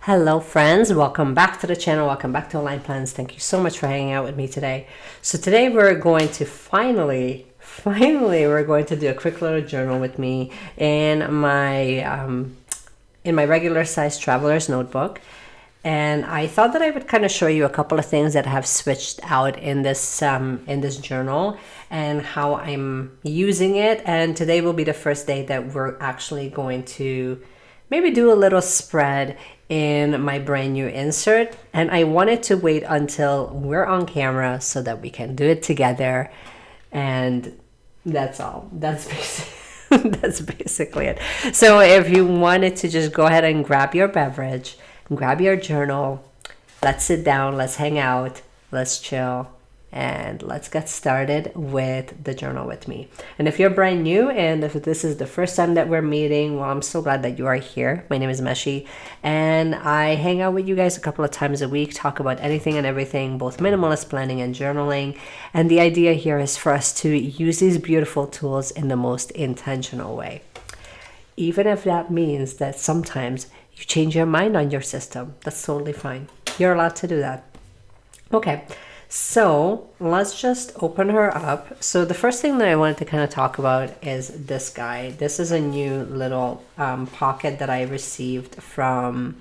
Hello friends, welcome back to the channel, welcome back to Online Plans. Thank you so much for hanging out with me today. So today we're going to finally we're going to do a quick little journal with me in my regular size traveler's notebook. And I thought that I would kind of show you a couple of things that have switched out in this journal and how I'm using it. And today will be the first day that we're actually going to maybe do a little spread in my brand new insert. And I wanted to wait until we're on camera so that we can do it together. And that's all. That's basically it. So if you wanted to just go ahead and grab your beverage, grab your journal, let's sit down, let's hang out, let's chill, and let's get started with the journal with me. And if you're brand new and if this is the first time that we're meeting, well, I'm so glad that you are here. My name is Meshi, and I hang out with you guys a couple of times a week, talk about anything and everything, both minimalist planning and journaling. And the idea here is for us to use these beautiful tools in the most intentional way. Even if that means that sometimes you change your mind on your system, that's totally fine. You're allowed to do that. Okay. So let's just open her up. So the first thing that I wanted to kind of talk about is this guy. This is a new little pocket that I received from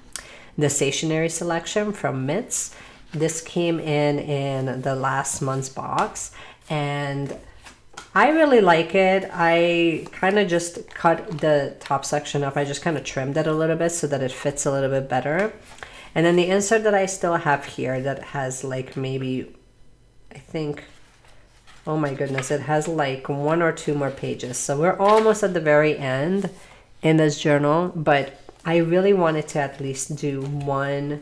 the stationery selection from Vids. This came in the last month's box, and I really like it. I kind of just cut the top section up. I just kind of trimmed it a little bit so that it fits a little bit better. And then the insert that I still have here that has like maybe, I think, oh my goodness, it has like 1 or 2 more pages. So we're almost at the very end in this journal, but I really wanted to at least do one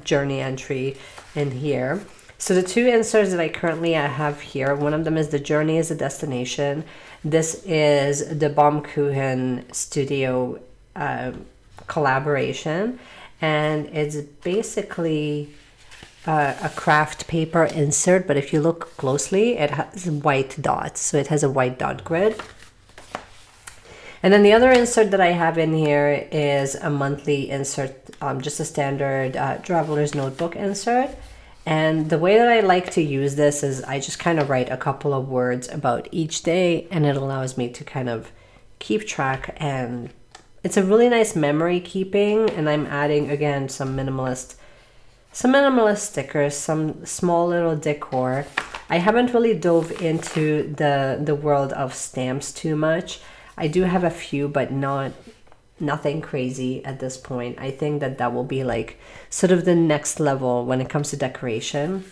journey entry in here. So the 2 inserts that I currently have here, one of them is the journey is a destination. This is the Baum Studio collaboration, and it's basically a craft paper insert, but if you look closely, it has white dots, so it has a white dot grid. And then the other insert that I have in here is a monthly insert, just a standard traveler's notebook insert. And the way that I like to use this is I just kind of write a couple of words about each day, and it allows me to kind of keep track, and it's a really nice memory keeping. And I'm adding again some minimalist stickers, some small little decor. I haven't really dove into the world of stamps too much. I do have a few, but nothing crazy at this point. I think that will be like sort of the next level when it comes to decoration.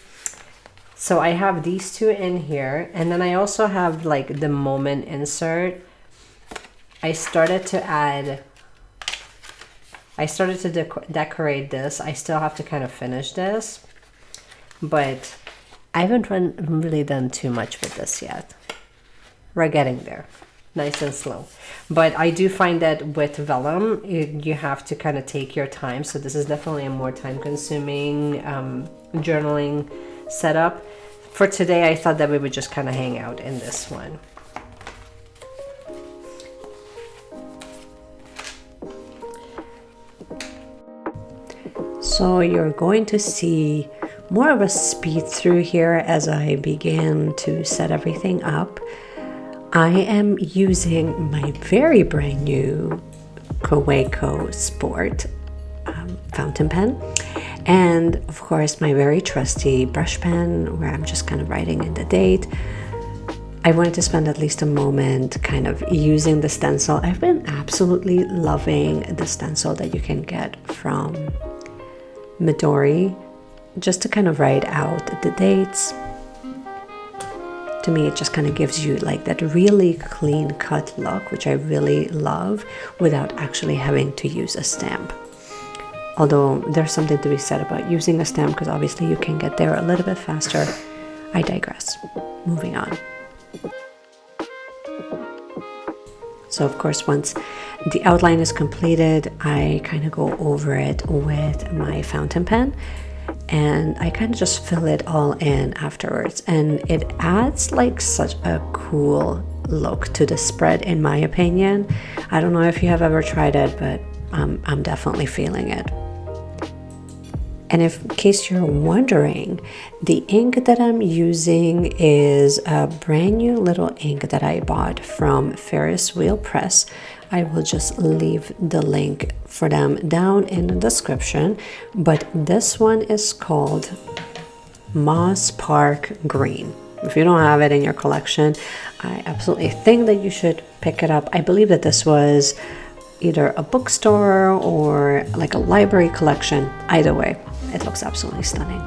So I have these 2 in here, and then I also have like the moment insert. I started to decorate this. I still have to kind of finish this, but I haven't really done too much with this yet. We're getting there, nice and slow. But I do find that with vellum, you have to kind of take your time. So this is definitely a more time-consuming journaling setup. For today, I thought that we would just kind of hang out in this one. So you're going to see more of a speed through here as I begin to set everything up. I am using my very brand new Kaweco Sport fountain pen, and of course my very trusty brush pen where I'm just kind of writing in the date. I wanted to spend at least a moment kind of using the stencil. I've been absolutely loving the stencil that you can get from Midori, just to kind of write out the dates. To me, it just kind of gives you like that really clean cut look, which I really love, without actually having to use a stamp. Although there's something to be said about using a stamp, because obviously you can get there a little bit faster. I digress. Moving on. So of course, once the outline is completed, I kind of go over it with my fountain pen, and I kind of just fill it all in afterwards, and it adds like such a cool look to the spread, in my opinion. I don't know if you have ever tried it, but I'm definitely feeling it. And if, in case you're wondering, the ink that I'm using is a brand new little ink that I bought from Ferris Wheel Press. I will just leave the link for them down in the description. But this one is called Moss Park Green. If you don't have it in your collection, I absolutely think that you should pick it up. I believe that this was either a bookstore or like a library collection. Either way, it looks absolutely stunning.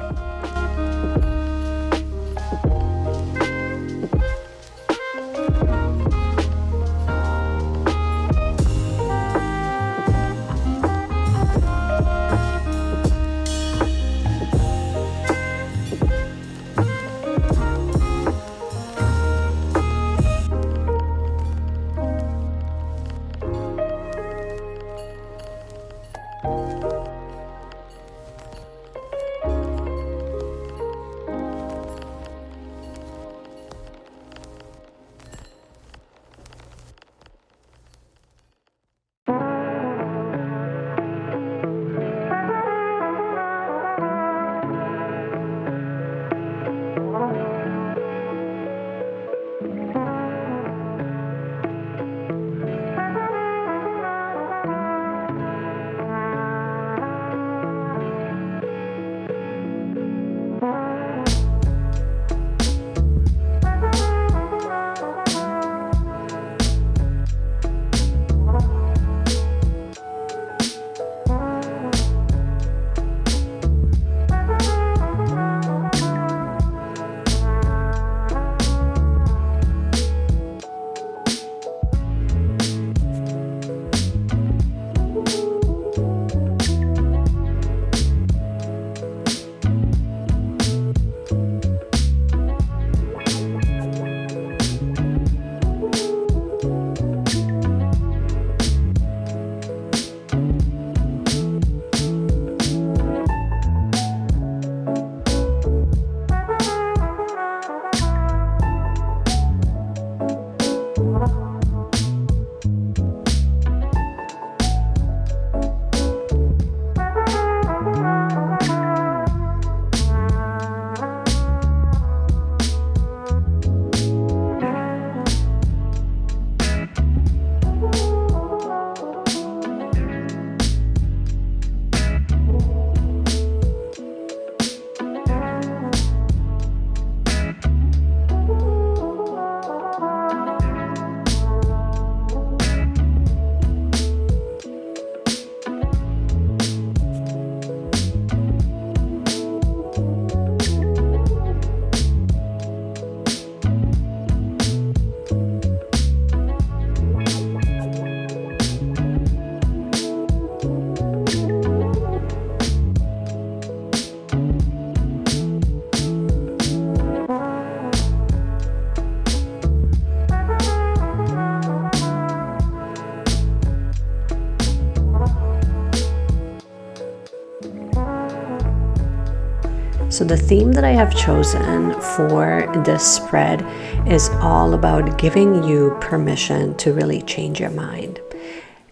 So the theme that I have chosen for this spread is all about giving you permission to really change your mind.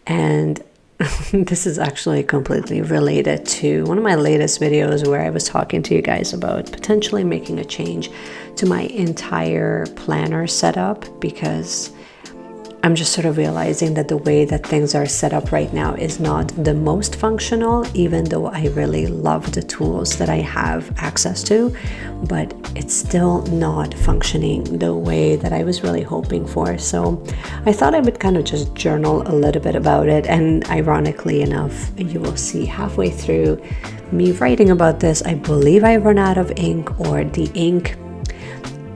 And this is actually completely related to one of my latest videos where I was talking to you guys about potentially making a change to my entire planner setup, because I'm just sort of realizing that the way that things are set up right now is not the most functional, even though I really love the tools that I have access to, but it's still not functioning the way that I was really hoping for. So I thought I would kind of just journal a little bit about it. And ironically enough, you will see halfway through me writing about this, I believe I run out of ink, or the ink,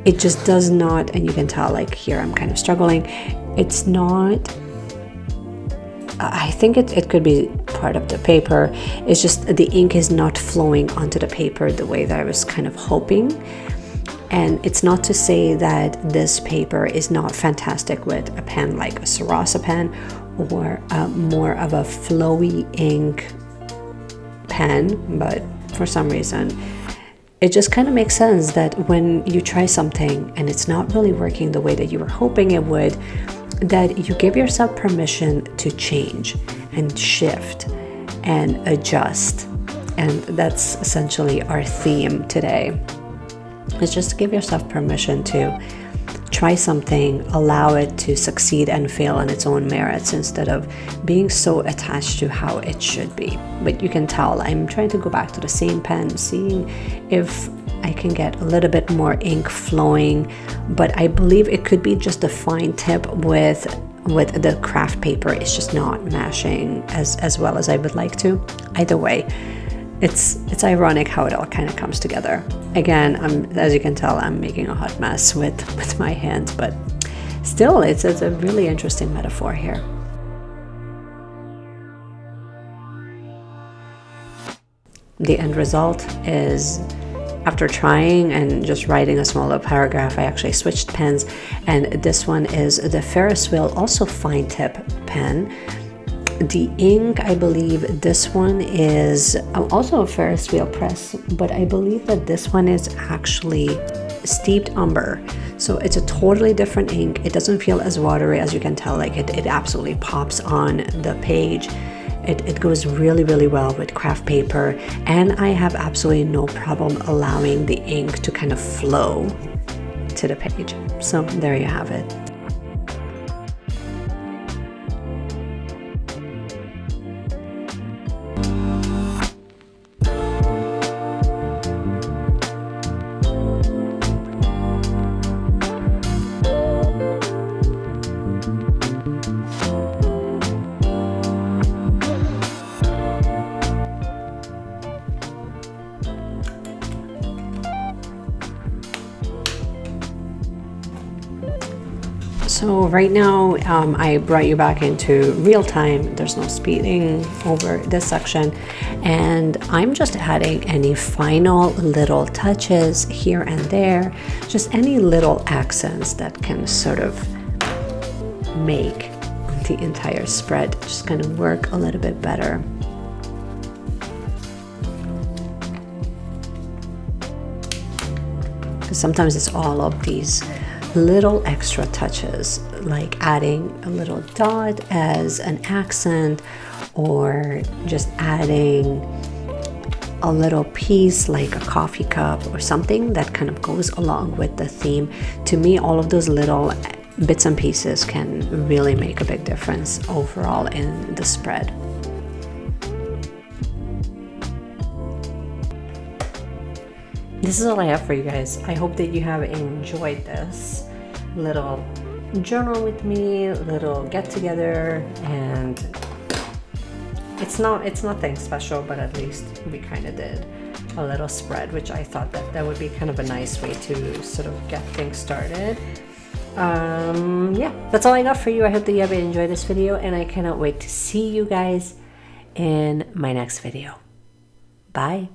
it just does not, and you can tell like here I'm kind of struggling. It's not, I think it could be part of the paper. It's just the ink is not flowing onto the paper the way that I was kind of hoping. And it's not to say that this paper is not fantastic with a pen like a Sarasa pen, or more of a flowy ink pen, but for some reason it just kind of makes sense that when you try something and it's not really working the way that you were hoping it would, that you give yourself permission to change. and shift and adjust. And that's essentially our theme today. It's just to give yourself permission to try something, allow it to succeed and fail on its own merits instead of being so attached to how it should be. But you can tell I'm trying to go back to the same pen, seeing if I can get a little bit more ink flowing, but I believe it could be just a fine tip with the craft paper. It's just not mashing as well as I would like to. Either way, it's ironic how it all kind of comes together. Again, as you can tell, I'm making a hot mess with my hands, but still, it's a really interesting metaphor here. The end result is, after trying and just writing a smaller paragraph, I actually switched pens, and this one is the Ferris wheel, also fine tip pen. The ink, I believe this one is also a Ferris wheel press, but I believe that this one is actually steeped umber. So it's a totally different ink. It doesn't feel as watery, as you can tell, like it absolutely pops on the page. It goes really, really well with craft paper, and I have absolutely no problem allowing the ink to kind of flow to the page. So there you have it. So right now, I brought you back into real time. There's no speeding over this section. And I'm just adding any final little touches here and there, just any little accents that can sort of make the entire spread just kind of work a little bit better. Because sometimes it's all of these little extra touches, like adding a little dot as an accent, or just adding a little piece like a coffee cup or something that kind of goes along with the theme. To me, all of those little bits and pieces can really make a big difference overall in the spread. This is all I have for you guys. I hope that you have enjoyed this little journal with me, little get together, and it's nothing special, but at least we kind of did a little spread, which I thought that would be kind of a nice way to sort of get things started. Yeah, that's all I got for you. I hope that you have enjoyed this video, and I cannot wait to see you guys in my next video. Bye.